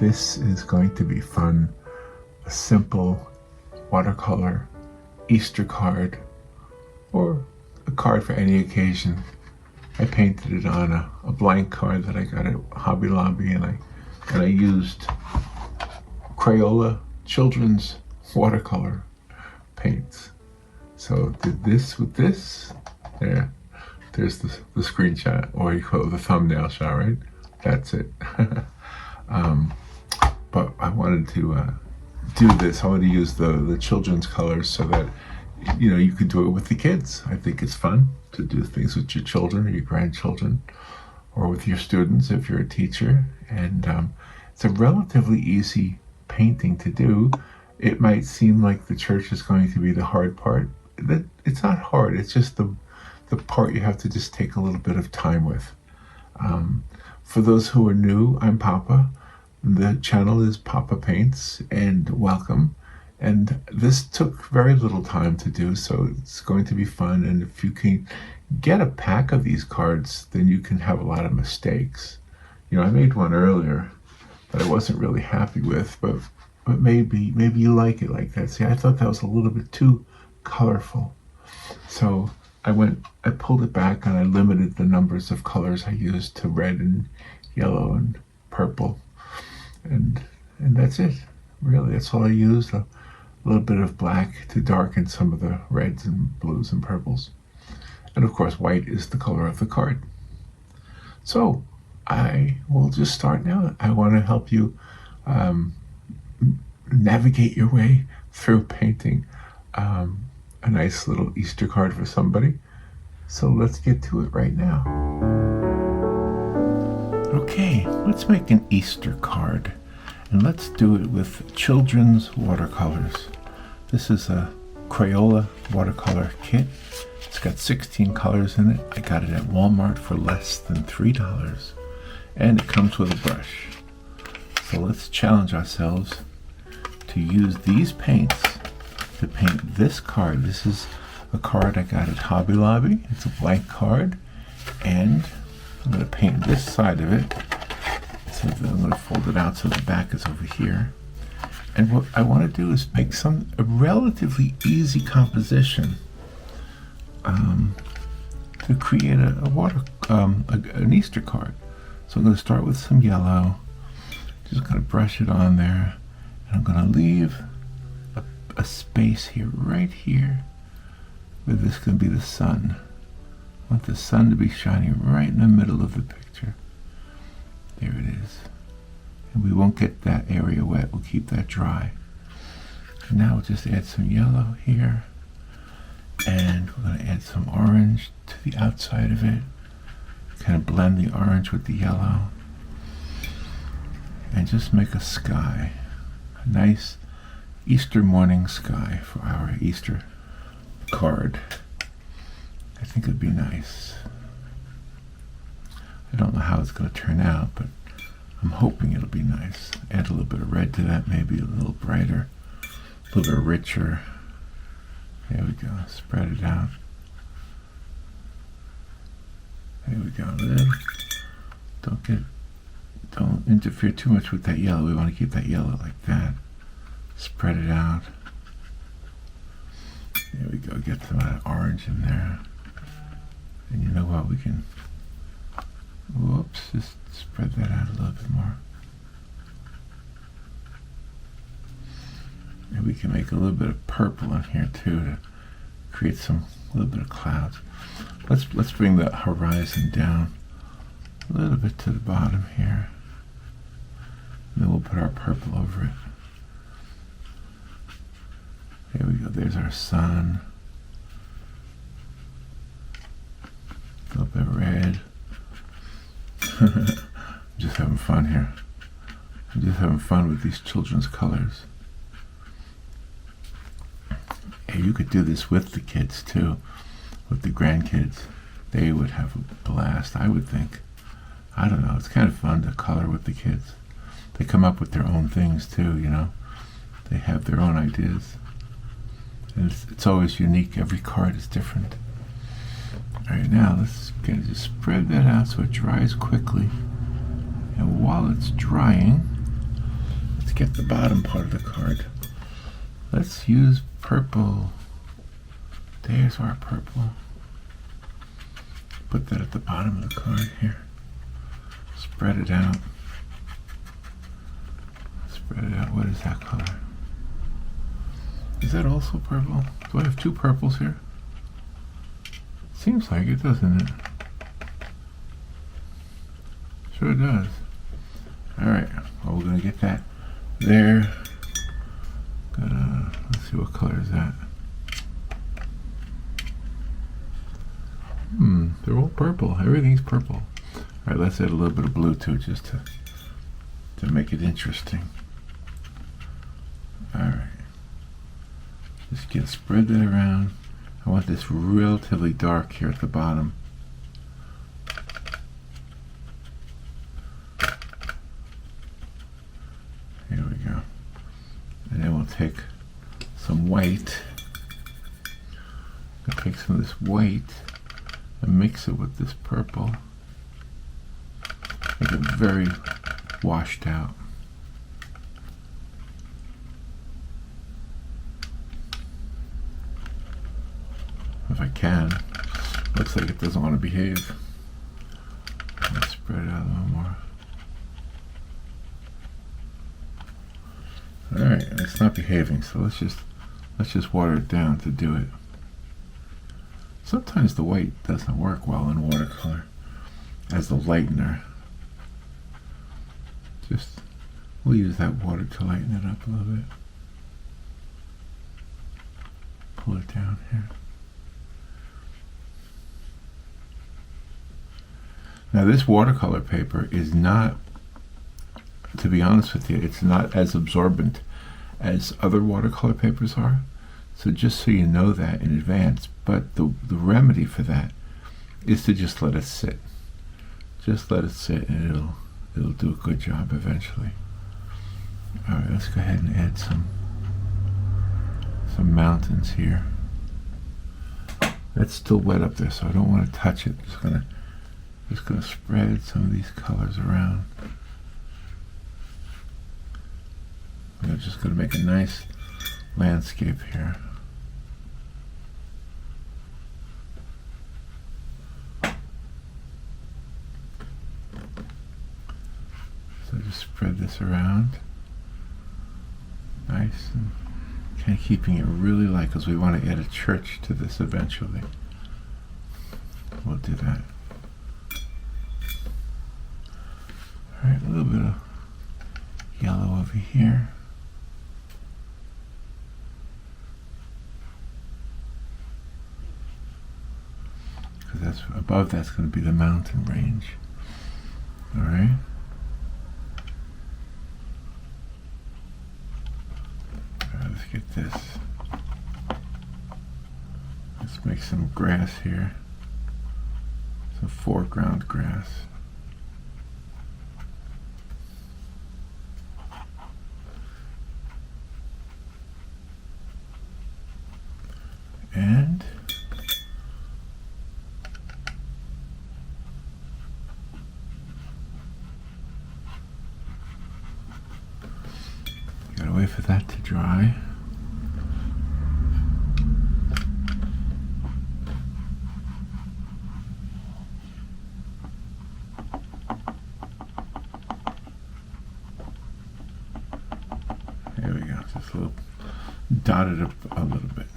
this is going to be fun. A simple watercolor Easter card, or a card for any occasion. I painted it on a blank card that I got at Hobby Lobby, and I used Crayola children's watercolor paints. So did this with this. There's the screenshot, or you call it the thumbnail shot, right? That's it. But I wanted to do this. I wanted to use the children's colors so that you could do it with the kids. I think it's fun to do things with your children or your grandchildren, or with your students if you're a teacher. And it's a relatively easy painting to do. It might seem like the church is going to be the hard part. It's not hard. It's just the part you have to just take a little bit of time with. For those who are new, I'm Papa. The channel is Papa Paints, and welcome. And this took very little time to do, so it's going to be fun. And if you can get a pack of these cards, then you can have a lot of mistakes. I made one earlier that I wasn't really happy with, but maybe you like it like that. See, I thought that was a little bit too colorful. So I pulled it back, and I limited the numbers of colors I used to red and yellow and purple. And that's it. Really, that's all I used. A little bit of black to darken some of the reds and blues and purples. And of course, white is the color of the card. So I will just start now. I want to help you navigate your way through painting a nice little Easter card for somebody. So let's get to it right now. Okay, let's make an Easter card, and let's do it with children's watercolors. This is a Crayola watercolor kit. It's got 16 colors in it. I got it at Walmart for less than $3, and it comes with a brush. So let's challenge ourselves to use these paints to paint this card. This is a card I got at Hobby Lobby. It's a blank card, and I'm going to paint this side of it. So I'm going to fold it out so the back is over here. And what I want to do is make a relatively easy composition to create an Easter card. So I'm going to start with some yellow. Just going to brush it on there, and I'm going to leave a space here, right here, where this can be the sun. I want the sun to be shining right in the middle of the picture. There it is. And we won't get that area wet. We'll keep that dry. And now we'll just add some yellow here. And we're going to add some orange to the outside of it. Kind of blend the orange with the yellow. And just make a sky. A nice Easter morning sky for our Easter card. I think it'd be nice. I don't know how it's going to turn out, but I'm hoping it'll be nice. Add a little bit of red to that, maybe a little brighter, a little bit richer. There we go. Spread it out. There we go. Don't interfere too much with that yellow. We want to keep that yellow like that. Spread it out. There we go. Get some of that orange in there. And you know what? We can, just spread that out a little bit more. And we can make a little bit of purple in here too to create a little bit of clouds. Let's bring the horizon down a little bit to the bottom here. And then we'll put our purple over it. There we go. There's our sun. A little bit of red. I'm just having fun here. I'm just having fun with these children's colors. And you could do this with the kids too, with the grandkids. They would have a blast, I would think. I don't know. It's kind of fun to color with the kids. They come up with their own things too, They have their own ideas. And it's always unique. Every card is different. All right, now let's kind of just spread that out so it dries quickly. And while it's drying, get the bottom part of the card. Let's use purple. There's our purple. Put that at the bottom of the card here. Spread it out. Spread it out. What is that color? Is that also purple? Do I have two purples here? Seems like it, doesn't it? Sure does. Alright, well, we're going to get that there. Let's see, what color is that? They're all purple. Everything's purple. Alright, let's add a little bit of blue to it just to make it interesting. Alright. Just spread that around. I want this relatively dark here at the bottom. Here we go. And then we'll take some white. I'll take some of this white and mix it with this purple. Make it very washed out. If I can. Looks like it doesn't want to behave. Let's spread it out a little more. Alright, it's not behaving, so let's just water it down to do it. Sometimes the white doesn't work well in watercolor as the lightener. We'll use that water to lighten it up a little bit. Pull it down here. Now this watercolor paper is not, to be honest with you, it's not as absorbent as other watercolor papers are. So just so you know that in advance. But the remedy for that is to just let it sit. Just let it sit and it'll do a good job eventually. Alright, let's go ahead and add some mountains here. That's still wet up there, so I don't want to touch it. Just gonna spread some of these colors around. I'm just gonna make a nice landscape here. So just spread this around. Nice, and kind of keeping it really light because we want to add a church to this eventually. We'll do that. Alright, a little bit of yellow over here. Because that's above, that's going to be the mountain range. Alright. Let's get this. Let's make some grass here. Some foreground grass. And gotta wait for that to dry. There we go, just a little dotted up a little bit.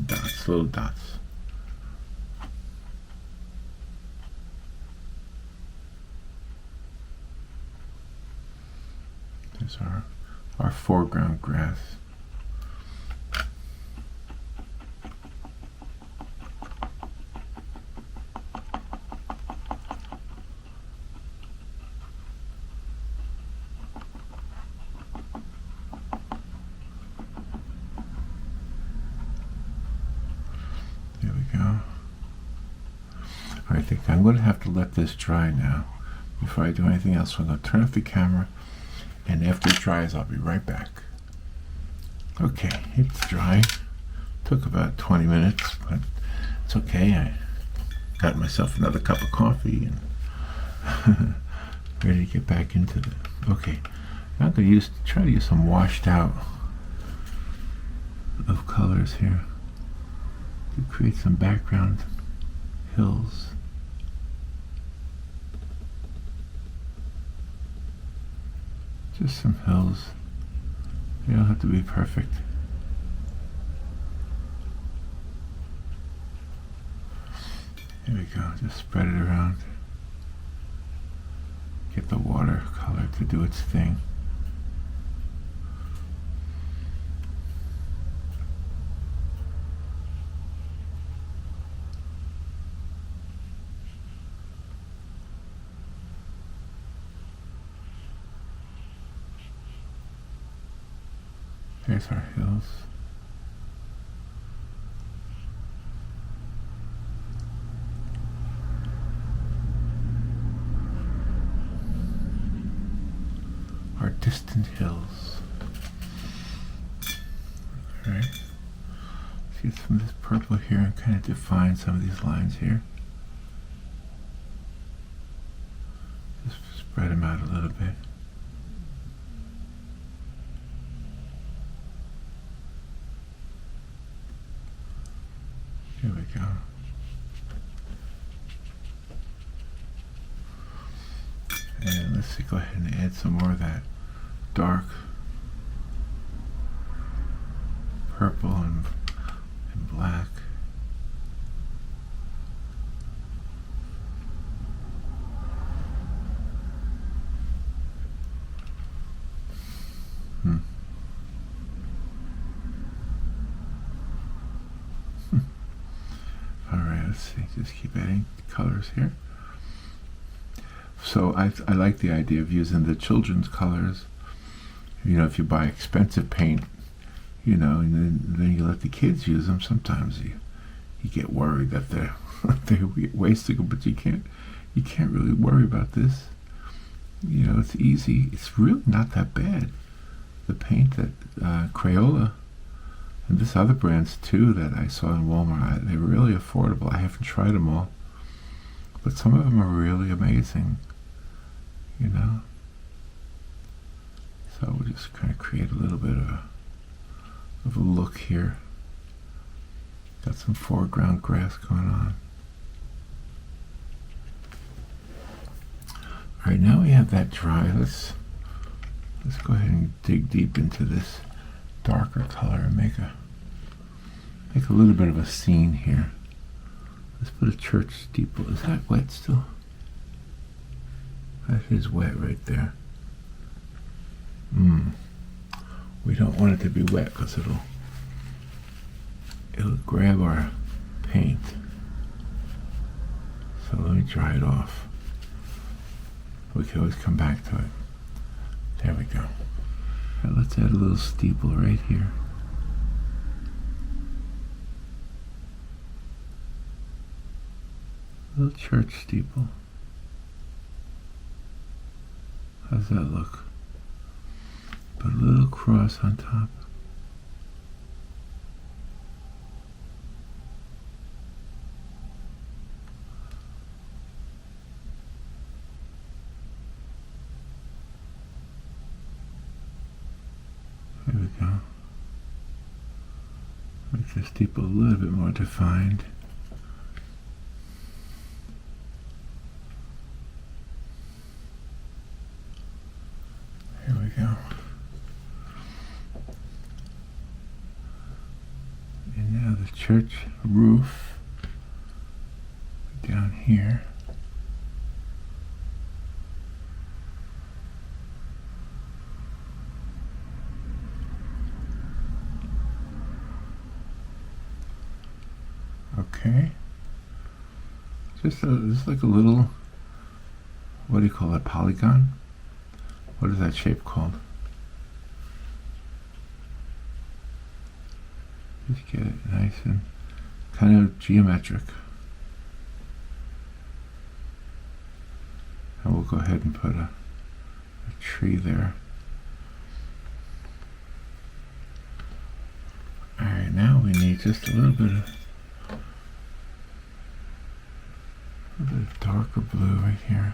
Dots, little dots. There's our foreground grass. There we go. I think I'm going to have to let this dry now before I do anything else. So I'm going to turn off the camera, and after it dries, I'll be right back. Okay, it's dry. Took about 20 minutes, but it's okay. I got myself another cup of coffee and ready to get back into it. Okay, I'm going to try to use some washed out of colors here to create some background hills. Just some hills. They don't have to be perfect. There we go, just spread it around. Get the watercolor to do its thing. There's our hills. Our distant hills. Alright. Let's get some of this purple here and kind of define some of these lines here. Just spread them out a little bit. Here we go. And let's go ahead and add some more of that dark purple and black. Alright, let's see. Just keep adding colors here. So I like the idea of using the children's colors. You know, if you buy expensive paint, you know, and then you let the kids use them, sometimes you get worried that they're wasting, but you can't really worry about this. You know, it's easy. It's really not that bad. The paint that Crayola and this other brands too that I saw in Walmart, they're really affordable. I haven't tried them all, but some of them are really amazing. You know, so we'll just kind of create a little bit of a look here. Got some foreground grass going on. All right, now we have that dry. Let's go ahead and dig deep into this darker color and make a little bit of a scene here. Let's put a church steeple. Is that wet still? That is wet right there. We don't want it to be wet because it'll grab our paint. So let me dry it off. We can always come back to it. There we go. All right, let's add a little steeple right here. A little church steeple. How's that look? Put a little cross on top. There we go. Make the steeple a little bit more defined. Here we go. And now the church roof down here. Okay. Just like a little, what do you call that, polygon? What is that shape called? Just get it nice and kind of geometric. And we'll go ahead and put a tree there. Alright, now we need just a little bit of darker blue right here.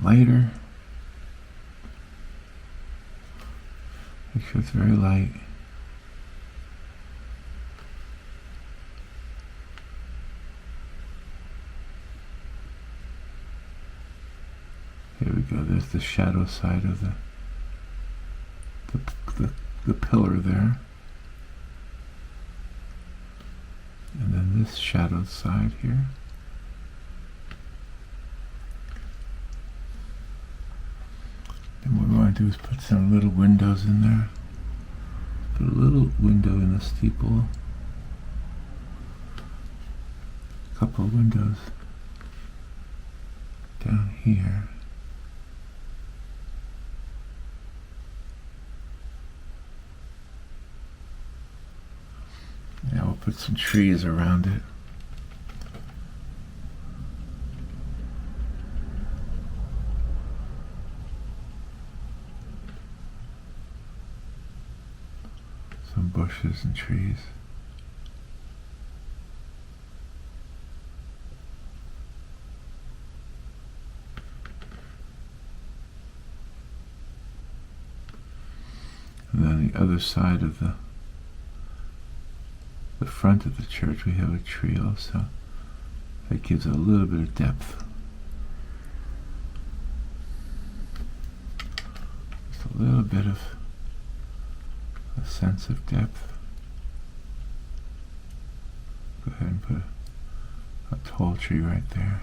Lighter. Make sure it's very light. Here we go. There's the shadow side of the pillar there. And then this shadowed side here. And what we want to do is put some little windows in there. Put a little window in the steeple. A couple of windows down here. Now we'll put some trees around it. Some bushes and trees. And then the other side of the front of the church, we have a tree also. That gives it a little bit of depth. Just a little bit of a sense of depth. Go ahead and put a tall tree right there.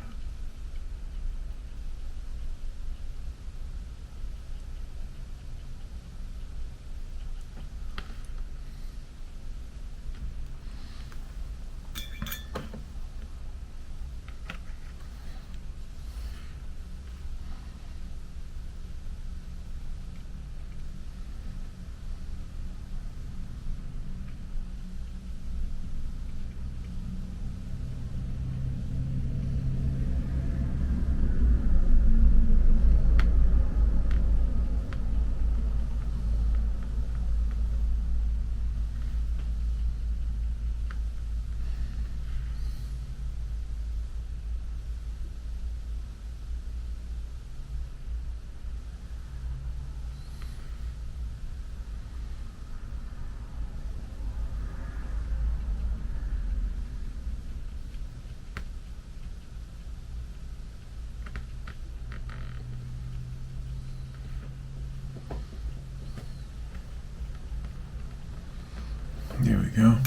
There we go.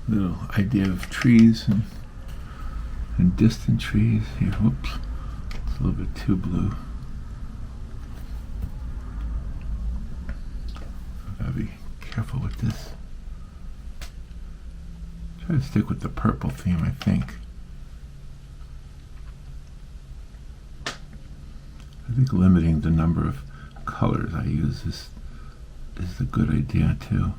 Little idea of trees and distant trees. Here, whoops. It's a little bit too blue. Gotta be careful with this. Try to stick with the purple theme, I think. I think limiting the number of colors I use is a good idea too.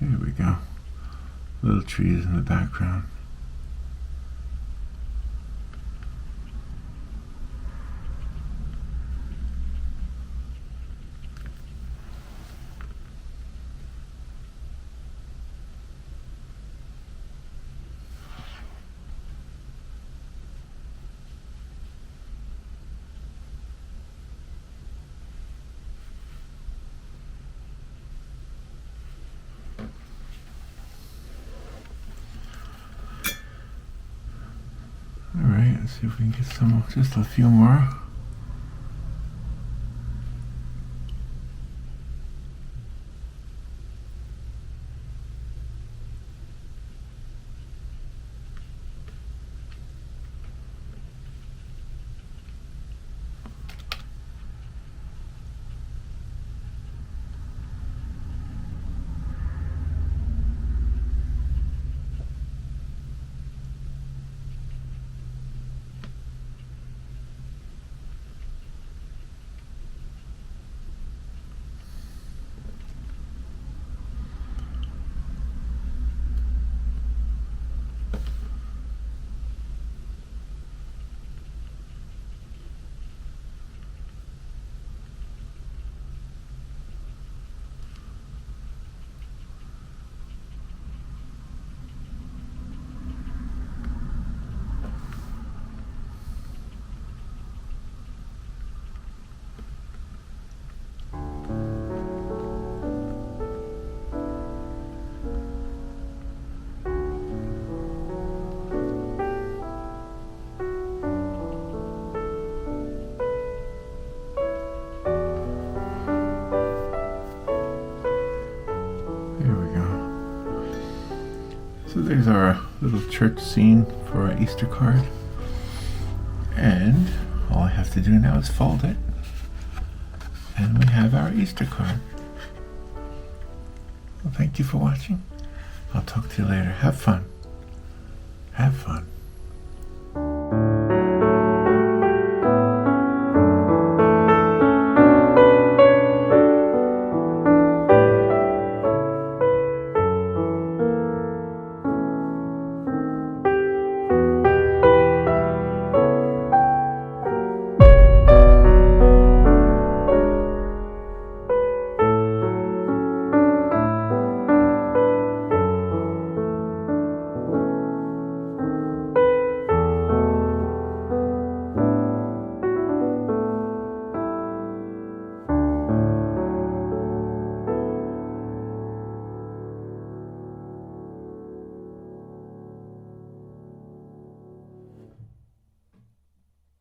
Here we go. Little trees in the background. Alright, let's see if we can get some, just a few more. there's our little church scene for our Easter card. And all I have to do now is fold it. And we have our Easter card. Well, thank you for watching. I'll talk to you later. Have fun. Have fun.